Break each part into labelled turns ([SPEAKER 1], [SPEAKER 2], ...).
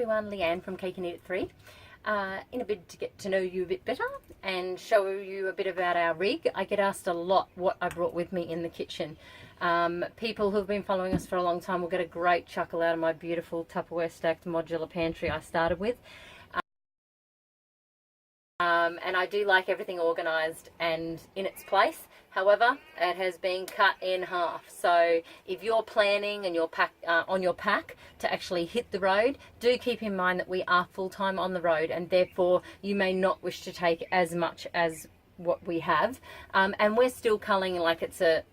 [SPEAKER 1] everyone, Leanne from Cake and Eat It 3. In a bid to get to know you a bit better and show you a bit about our rig, I get asked a lot what I brought with me in the kitchen. People who've been following us for a long time will get a great chuckle out of my beautiful Tupperware stacked modular pantry I started with. And I do like everything organised and in its place. However, it has been cut in half. So if you're planning and you're on your pack to actually hit the road, do keep in mind that we are full-time on the road, and therefore you may not wish to take as much as what we have, and we're still culling like it's a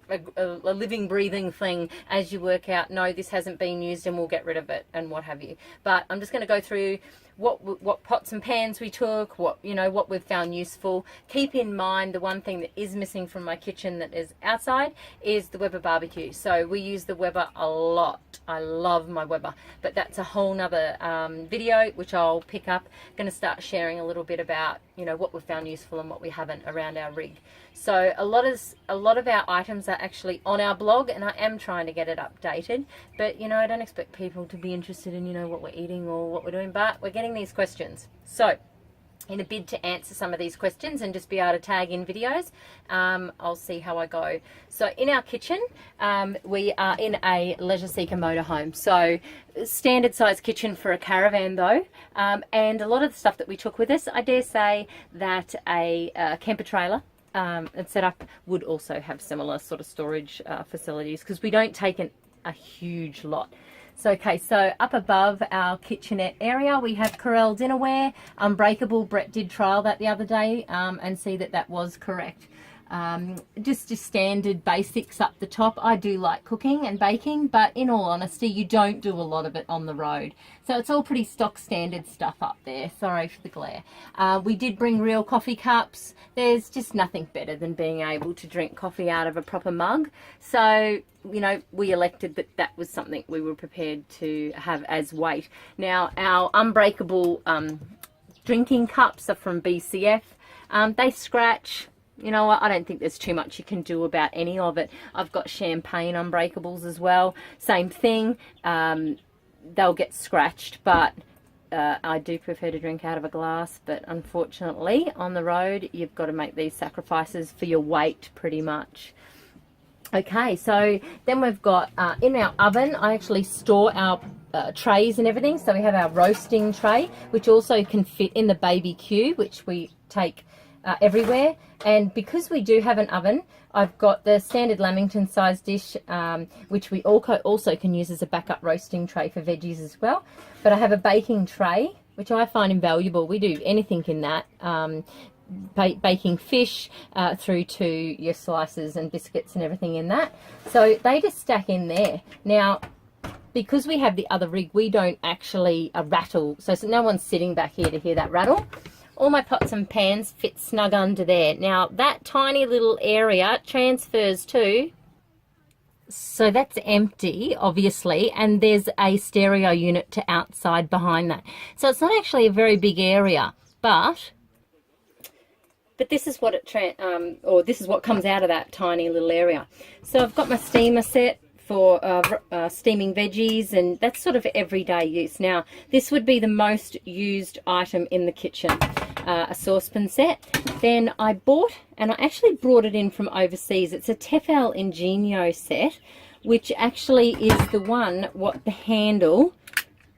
[SPEAKER 1] living, breathing thing as you work out, no, this hasn't been used and we'll get rid of it and what have you. But I'm just going to go through what pots and pans we took, what we've found useful. Keep in mind the one thing that is missing from my kitchen that is outside is the Weber barbecue. So we use the Weber a lot. I love my Weber, but that's a whole nother video which I'll pick up. Going to start sharing a little bit about what we've found useful and what we haven't around our rig. So a lot of our items are actually on our blog, and I am trying to get it updated, but I don't expect people to be interested in what we're eating or what we're doing, but we're getting these questions. So in a bid to answer some of these questions and just be able to tag in videos, I'll see how I go. So in our kitchen, we are in a leisure seeker motorhome. So standard size kitchen for a caravan though. And a lot of the stuff that we took with us, I dare say that a camper trailer and set up would also have similar sort of storage facilities, because we don't take a huge lot. So okay, so up above our kitchenette area we have Corelle dinnerware, Unbreakable. Brett did trial that the other day and see that was correct. Just standard basics up the top. I do like cooking and baking, but in all honesty you don't do a lot of it on the road, so it's all pretty stock standard stuff up there. Sorry for the glare. We did bring real coffee cups. There's just nothing better than being able to drink coffee out of a proper mug, so we elected that was something we were prepared to have as weight. Now our Unbreakable drinking cups are from BCF. They scratch. You know what, I don't think there's too much you can do about any of it. I've got champagne Unbreakables as well. Same thing. They'll get scratched, but I do prefer to drink out of a glass. But unfortunately, on the road, you've got to make these sacrifices for your weight pretty much. Okay, so then we've got, in our oven, I actually store our trays and everything. So we have our roasting tray, which also can fit in the baby Q, which we take everywhere. And because we do have an oven, I've got the standard Lamington size dish, which we also can use as a backup roasting tray for veggies as well. But I have a baking tray, which I find invaluable. We do anything in that, baking fish through to your slices and biscuits and everything in that. So they just stack in there. Now, because we have the other rig, we don't actually rattle. So no one's sitting back here to hear that rattle. All my pots and pans fit snug under there. Now that tiny little area transfers to, so that's empty obviously, and there's a stereo unit to outside behind that. So it's not actually a very big area, but this is what this is what comes out of that tiny little area. So I've got my steamer set for steaming veggies, and that's sort of everyday use. Now this would be the most used item in the kitchen, a saucepan set. Then I bought, and I actually brought it in from overseas, it's a Tefal Ingenio set, which actually is the one what the handle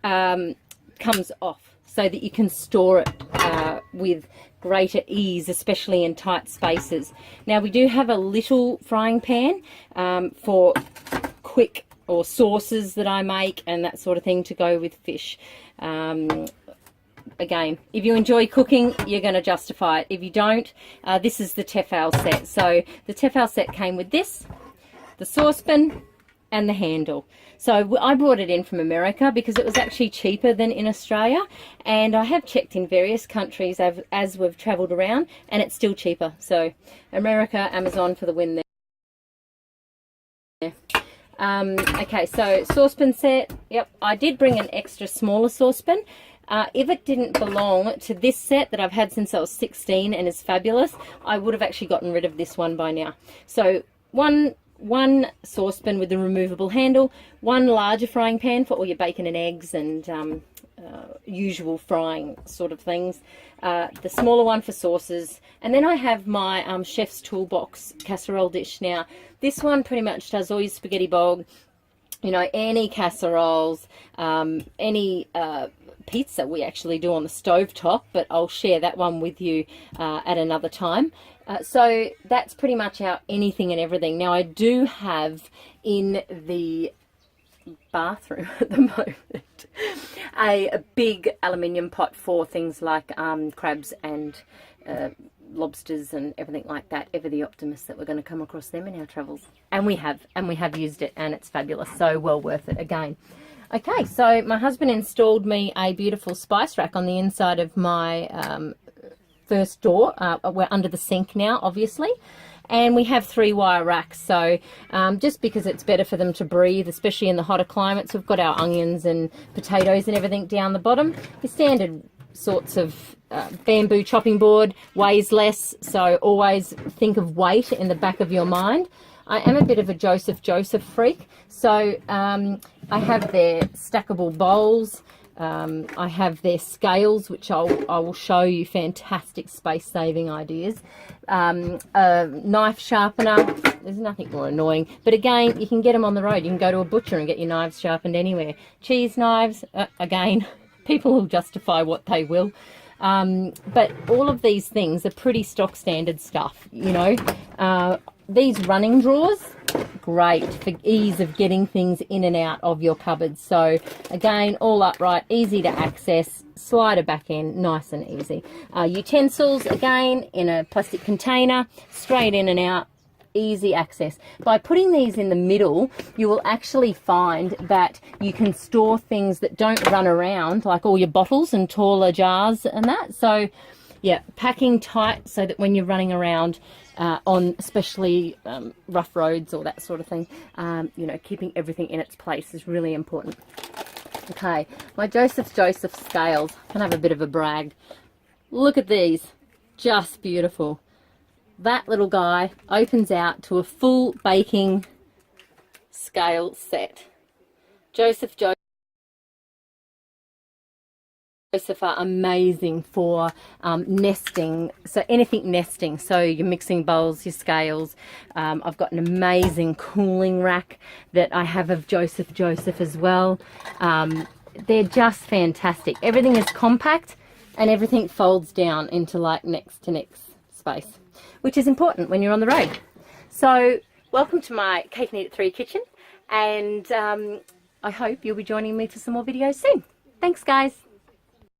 [SPEAKER 1] comes off, so that you can store it with greater ease, especially in tight spaces. Now we do have a little frying pan for quick or sauces that I make and that sort of thing to go with fish. Again, if you enjoy cooking, you're going to justify it. If you don't, this is the Tefal set. So the Tefal set came with this, the saucepan and the handle. So I brought it in from America because it was actually cheaper than in Australia, and I have checked in various countries as we've travelled around, and it's still cheaper. So America, Amazon for the win there. Okay, so saucepan set. Yep, I did bring an extra smaller saucepan. If it didn't belong to this set that I've had since I was 16 and is fabulous, I would have actually gotten rid of this one by now. So one saucepan with the removable handle, one larger frying pan for all your bacon and eggs and usual frying sort of things. The smaller one for sauces, and then I have my chef's toolbox casserole dish. Now this one pretty much does all your spaghetti bog, you know, any casseroles, any pizza we actually do on the stove top, but I'll share that one with you at another time. So that's pretty much our anything and everything. Now I do have in the bathroom at the moment a big aluminium pot for things like crabs and lobsters and everything like that. Ever the optimist that we're going to come across them in our travels, and we have used it, and it's fabulous, so well worth it again. Okay, so my husband installed me a beautiful spice rack on the inside of my first door. We're under the sink now, obviously, and we have 3-wire racks, so just because it's better for them to breathe, especially in the hotter climates. We've got our onions and potatoes and everything down the bottom. The standard sorts of bamboo chopping board weighs less, so always think of weight in the back of your mind. I am a bit of a Joseph freak, so I have their stackable bowls. I have their scales, which I will show you, fantastic space-saving ideas. A knife sharpener, there's nothing more annoying, but again, you can get them on the road. You can go to a butcher and get your knives sharpened anywhere. Cheese knives, again, people will justify what they will. But all of these things are pretty stock standard stuff, you know. These running drawers, great for ease of getting things in and out of your cupboards. So again, all upright, easy to access, slider back in, nice and easy. Utensils, again, in a plastic container, straight in and out, easy access. By putting these in the middle, you will actually find that you can store things that don't run around, like all your bottles and taller jars and that. So yeah, packing tight so that when you're running around on especially rough roads or that sort of thing, you know, keeping everything in its place is really important. Okay, my Joseph scales. Can I have a bit of a brag? Look at these, just beautiful. That little guy opens out to a full baking scale set. Joseph are amazing for nesting, so anything nesting, so your mixing bowls, your scales. I've got an amazing cooling rack that I have of Joseph as well. They're just fantastic. Everything is compact and everything folds down into like next to next space, which is important when you're on the road. So welcome to my Cake and Eat at 3 kitchen, and I hope you'll be joining me for some more videos soon. Thanks guys.